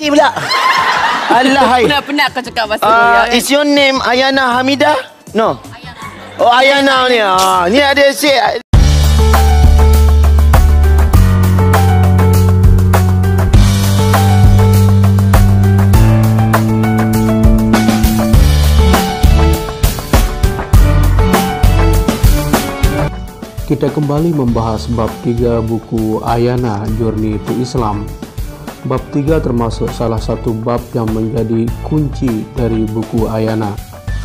Si pula. Alah hai. Penat kau cakap bahasa Korea. Is your name Ayana Hamidah? No. Oh, Ayana ni. Ni ada si. Kita kembali membahas bab 3 buku Ayana Journey to Islam. Bab 3 termasuk salah satu bab yang menjadi kunci dari buku Ayana.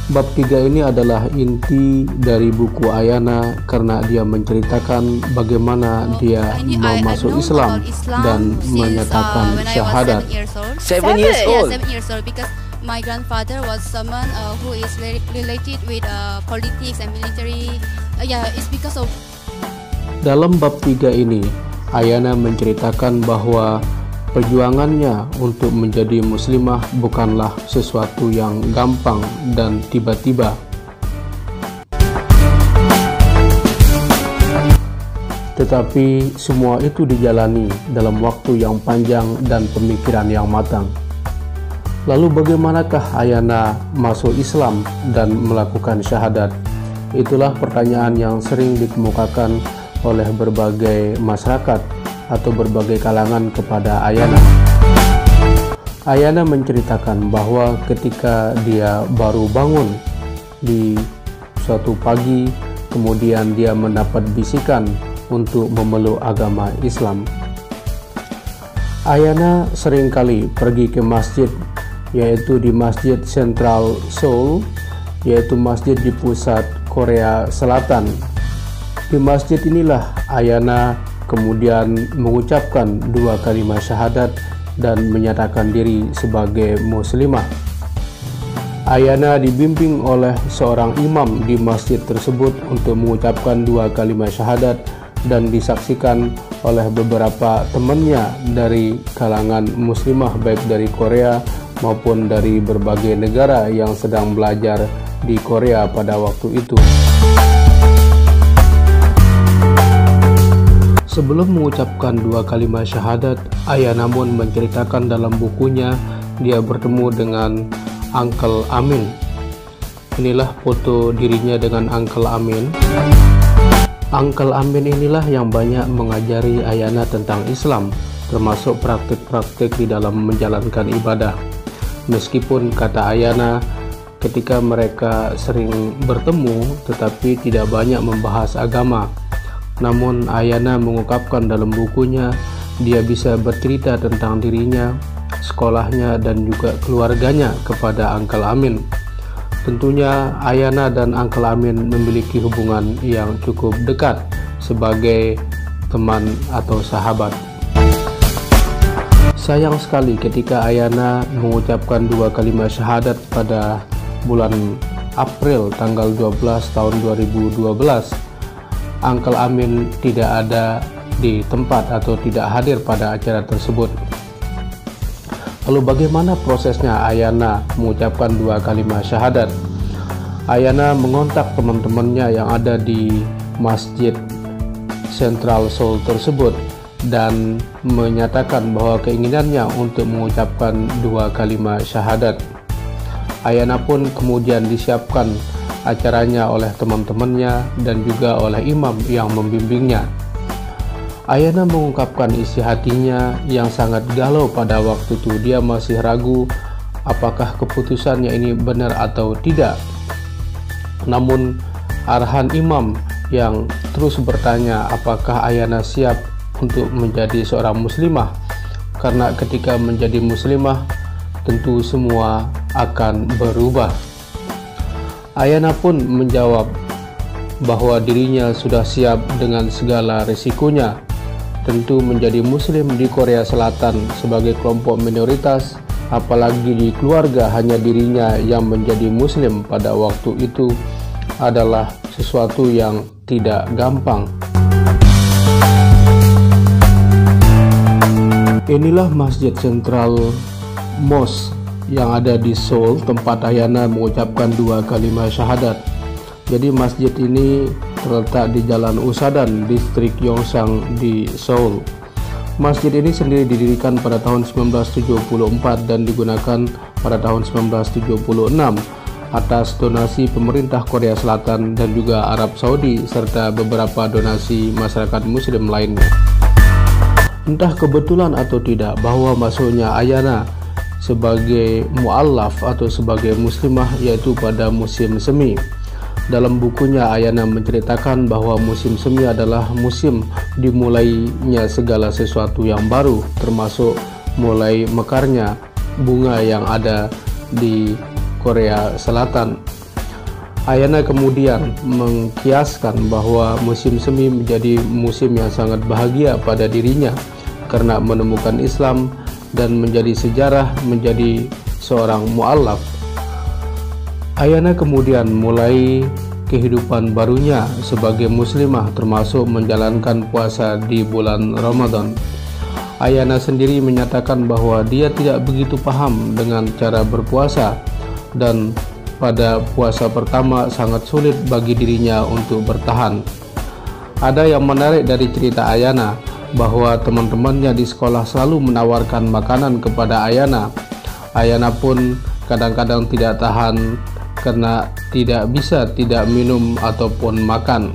Bab 3 ini adalah inti dari buku Ayana karena dia menceritakan bagaimana dia mau masuk Islam dan menyatakan syahadat. 7 years old. Yeah, 7 years old because my grandfather was someone who is related with politics and military. It's because of. Dalam bab 3 ini, Ayana menceritakan bahwa perjuangannya untuk menjadi muslimah bukanlah sesuatu yang gampang dan tiba-tiba. Tetapi semua itu dijalani dalam waktu yang panjang dan pemikiran yang matang. Lalu bagaimanakah Ayana masuk Islam dan melakukan syahadat? Itulah pertanyaan yang sering dikemukakan oleh berbagai masyarakat atau berbagai kalangan kepada Ayana. Ayana menceritakan bahwa ketika dia baru bangun di suatu pagi, kemudian dia mendapat bisikan untuk memeluk agama Islam. Ayana seringkali pergi ke masjid, yaitu di Masjid Central Seoul, yaitu masjid di pusat Korea Selatan. Di masjid inilah Ayana kemudian mengucapkan 2 kalimat syahadat dan menyatakan diri sebagai muslimah. Ayana dibimbing oleh seorang imam di masjid tersebut untuk mengucapkan 2 kalimat syahadat dan disaksikan oleh beberapa temannya dari kalangan muslimah baik dari Korea maupun dari berbagai negara yang sedang belajar di Korea pada waktu itu. Sebelum mengucapkan 2 kalimat syahadat, Ayana pun menceritakan dalam bukunya dia bertemu dengan Uncle Amin. Inilah foto dirinya dengan Uncle Amin. Uncle Amin inilah yang banyak mengajari Ayana tentang Islam, termasuk praktik-praktik di dalam menjalankan ibadah. Meskipun kata Ayana, ketika mereka sering bertemu tetapi tidak banyak membahas agama. Namun Ayana mengungkapkan dalam bukunya dia bisa bercerita tentang dirinya, sekolahnya dan juga keluarganya kepada Uncle Amin. Tentunya Ayana dan Uncle Amin memiliki hubungan yang cukup dekat sebagai teman atau sahabat. Sayang sekali ketika Ayana mengucapkan 2 kalimat syahadat pada bulan April tanggal 12 tahun 2012. Uncle Amin tidak ada di tempat atau tidak hadir pada acara tersebut. Lalu bagaimana prosesnya Ayana mengucapkan 2 kalimat syahadat? Ayana mengontak teman-temannya yang ada di Masjid Central Seoul tersebut dan menyatakan bahwa keinginannya untuk mengucapkan 2 kalimat syahadat. Ayana pun kemudian disiapkan acaranya oleh teman-temannya dan juga oleh imam yang membimbingnya. Ayana mengungkapkan isi hatinya yang sangat galau pada waktu itu. Dia masih ragu apakah keputusannya ini benar atau tidak. Namun arahan imam yang terus bertanya apakah Ayana siap untuk menjadi seorang muslimah, karena ketika menjadi muslimah tentu semua akan berubah. Ayana pun menjawab bahwa dirinya sudah siap dengan segala risikonya. Tentu menjadi muslim di Korea Selatan sebagai kelompok minoritas, apalagi di keluarga hanya dirinya yang menjadi muslim pada waktu itu, adalah sesuatu yang tidak gampang. Inilah Masjid Central Mosque yang ada di Seoul, tempat Ayana mengucapkan 2 kalimat syahadat. Jadi masjid ini terletak di Jalan Usadan, distrik Yongsan di Seoul. Masjid ini sendiri didirikan pada tahun 1974 dan digunakan pada tahun 1976 atas donasi pemerintah Korea Selatan dan juga Arab Saudi serta beberapa donasi masyarakat muslim lainnya. Entah kebetulan atau tidak bahwa masuknya Ayana sebagai mu'allaf atau sebagai muslimah yaitu pada musim semi. Dalam bukunya, Ayana menceritakan bahwa musim semi adalah musim dimulainya segala sesuatu yang baru, termasuk mulai mekarnya bunga yang ada di Korea Selatan. Ayana kemudian mengkiaskan bahwa musim semi menjadi musim yang sangat bahagia pada dirinya karena menemukan Islam dan menjadi sejarah menjadi seorang mu'allaf. Ayana kemudian mulai kehidupan barunya sebagai muslimah, termasuk menjalankan puasa di bulan Ramadan. Ayana sendiri menyatakan bahwa dia tidak begitu paham dengan cara berpuasa dan pada puasa pertama sangat sulit bagi dirinya untuk bertahan. Ada yang menarik dari cerita Ayana bahwa teman-temannya di sekolah selalu menawarkan makanan kepada Ayana. Ayana pun kadang-kadang tidak tahan karena tidak bisa tidak minum ataupun makan.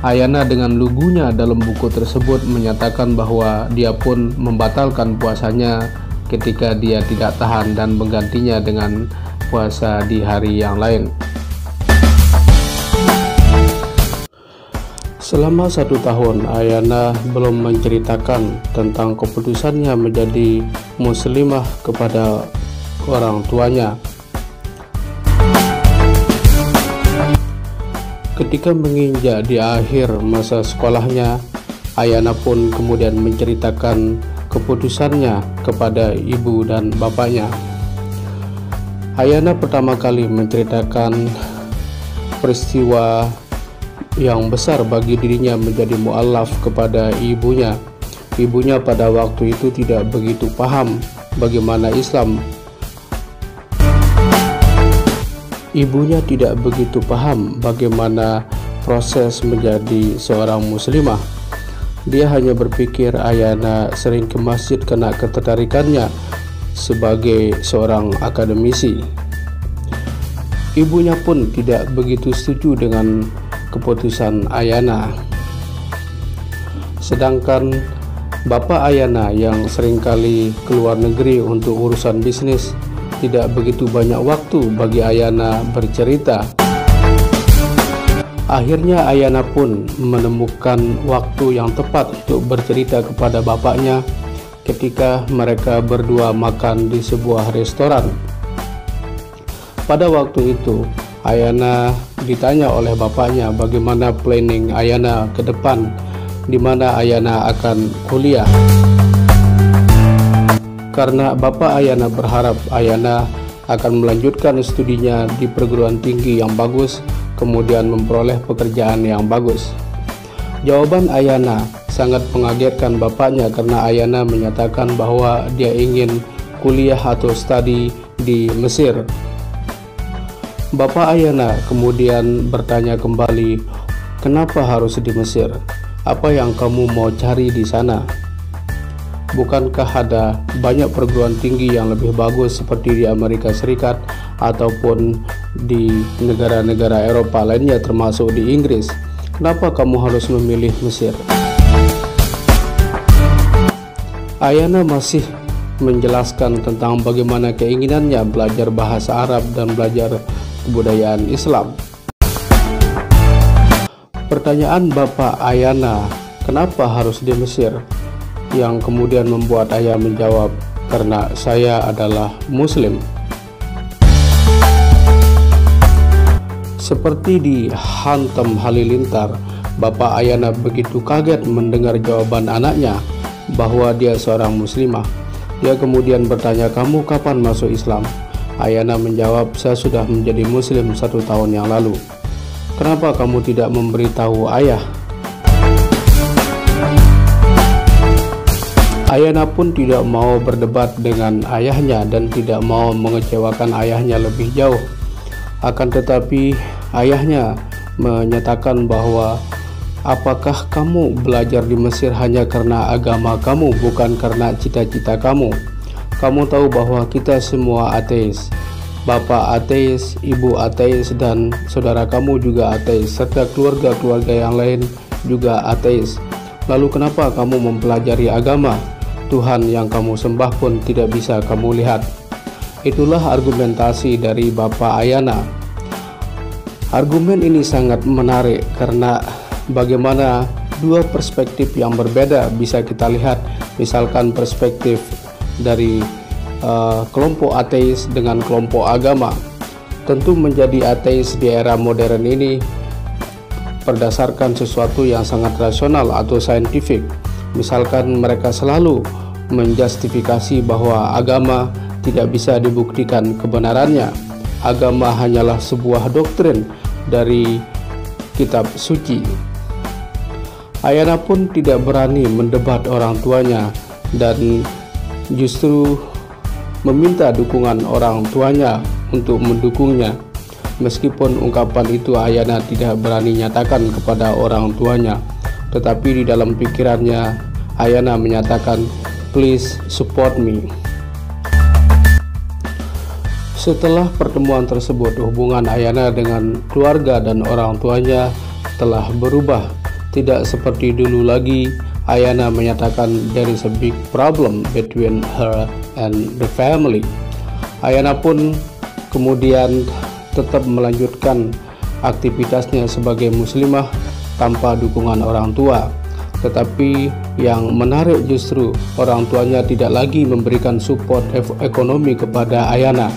Ayana dengan lugunya dalam buku tersebut menyatakan bahwa dia pun membatalkan puasanya ketika dia tidak tahan dan menggantinya dengan puasa di hari yang lain. Selama 1 tahun, Ayana belum menceritakan tentang keputusannya menjadi muslimah kepada orang tuanya. Ketika menginjak di akhir masa sekolahnya, Ayana pun kemudian menceritakan keputusannya kepada ibu dan bapaknya. Ayana pertama kali menceritakan peristiwa yang besar bagi dirinya menjadi mu'allaf kepada ibunya. Ibunya pada waktu itu tidak begitu paham bagaimana Islam. Ibunya tidak begitu paham bagaimana proses menjadi seorang muslimah. Dia hanya berpikir Ayana sering ke masjid karena ketertarikannya sebagai seorang akademisi. Ibunya pun tidak begitu setuju dengan keputusan Ayana. Sedangkan bapak Ayana yang seringkali keluar negeri untuk urusan bisnis, tidak begitu banyak waktu bagi Ayana bercerita. Akhirnya Ayana pun menemukan waktu yang tepat untuk bercerita kepada bapaknya ketika mereka berdua makan di sebuah restoran. Pada waktu itu, Ayana ditanya oleh bapaknya bagaimana planning Ayana ke depan, di mana Ayana akan kuliah. Karena bapak Ayana berharap Ayana akan melanjutkan studinya di perguruan tinggi yang bagus, kemudian memperoleh pekerjaan yang bagus. Jawaban Ayana sangat mengagetkan bapaknya karena Ayana menyatakan bahwa dia ingin kuliah atau studi di Mesir. Bapak Ayana kemudian bertanya kembali, "Kenapa harus di Mesir? Apa yang kamu mau cari di sana? Bukankah ada banyak perguruan tinggi yang lebih bagus seperti di Amerika Serikat ataupun di negara-negara Eropa lainnya termasuk di Inggris? Kenapa kamu harus memilih Mesir?" Ayana masih menjelaskan tentang bagaimana keinginannya belajar bahasa Arab dan belajar kebudayaan Islam. Pertanyaan bapak Ayana, "Kenapa harus di Mesir?" yang kemudian membuat Ayah menjawab, "Karena saya adalah Muslim." Seperti dihantam halilintar, bapak Ayana begitu kaget mendengar jawaban anaknya bahwa dia seorang muslimah. Dia kemudian bertanya, "Kamu kapan masuk Islam?" Ayana menjawab, "Saya sudah menjadi muslim 1 tahun yang lalu." "Kenapa kamu tidak memberitahu ayah?" Ayana pun tidak mau berdebat dengan ayahnya dan tidak mau mengecewakan ayahnya lebih jauh. Akan tetapi ayahnya menyatakan bahwa Apakah kamu belajar di Mesir hanya karena agama kamu, bukan karena cita-cita kamu? Kamu tahu bahwa kita semua ateis. Bapak ateis, ibu ateis, dan saudara kamu juga ateis, serta keluarga-keluarga yang lain juga ateis. Lalu kenapa kamu mempelajari agama? Tuhan yang kamu sembah pun tidak bisa kamu lihat. Itulah argumentasi dari Bapak Ayana. Argumen ini sangat menarik karena bagaimana dua perspektif yang berbeda bisa kita lihat. Misalkan perspektif dari kelompok ateis dengan kelompok agama. Tentu menjadi ateis di era modern ini berdasarkan sesuatu yang sangat rasional atau saintifik. Misalkan mereka selalu menjustifikasi bahwa agama tidak bisa dibuktikan kebenarannya. Agama hanyalah sebuah doktrin dari kitab suci. Ayana pun tidak berani mendebat orang tuanya dan justru meminta dukungan orang tuanya untuk mendukungnya. Meskipun ungkapan itu Ayana tidak berani nyatakan kepada orang tuanya, tetapi di dalam pikirannya Ayana menyatakan, "Please support me." Setelah pertemuan tersebut, hubungan Ayana dengan keluarga dan orang tuanya telah berubah. Tidak seperti dulu lagi. Ayana menyatakan there is a big problem between her and the family. Ayana pun kemudian tetap melanjutkan aktivitasnya sebagai muslimah tanpa dukungan orang tua. Tetapi yang menarik justru orang tuanya tidak lagi memberikan support ekonomi kepada Ayana.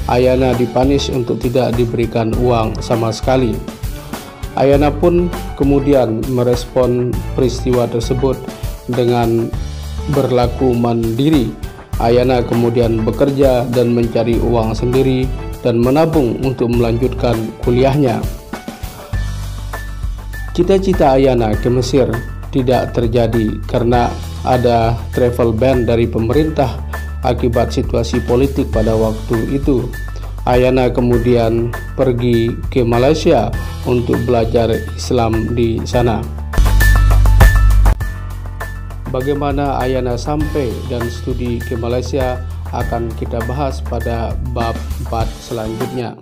Ayana dipanis untuk tidak diberikan uang sama sekali. Ayana pun kemudian merespon peristiwa tersebut dengan berlaku mandiri. Ayana kemudian bekerja dan mencari uang sendiri dan menabung untuk melanjutkan kuliahnya. Cita-cita Ayana ke Mesir tidak terjadi karena ada travel ban dari pemerintah akibat situasi politik pada waktu itu. Ayana kemudian pergi ke Malaysia untuk belajar Islam di sana. Bagaimana Ayana sampai dan studi ke Malaysia akan kita bahas pada bab 4 selanjutnya.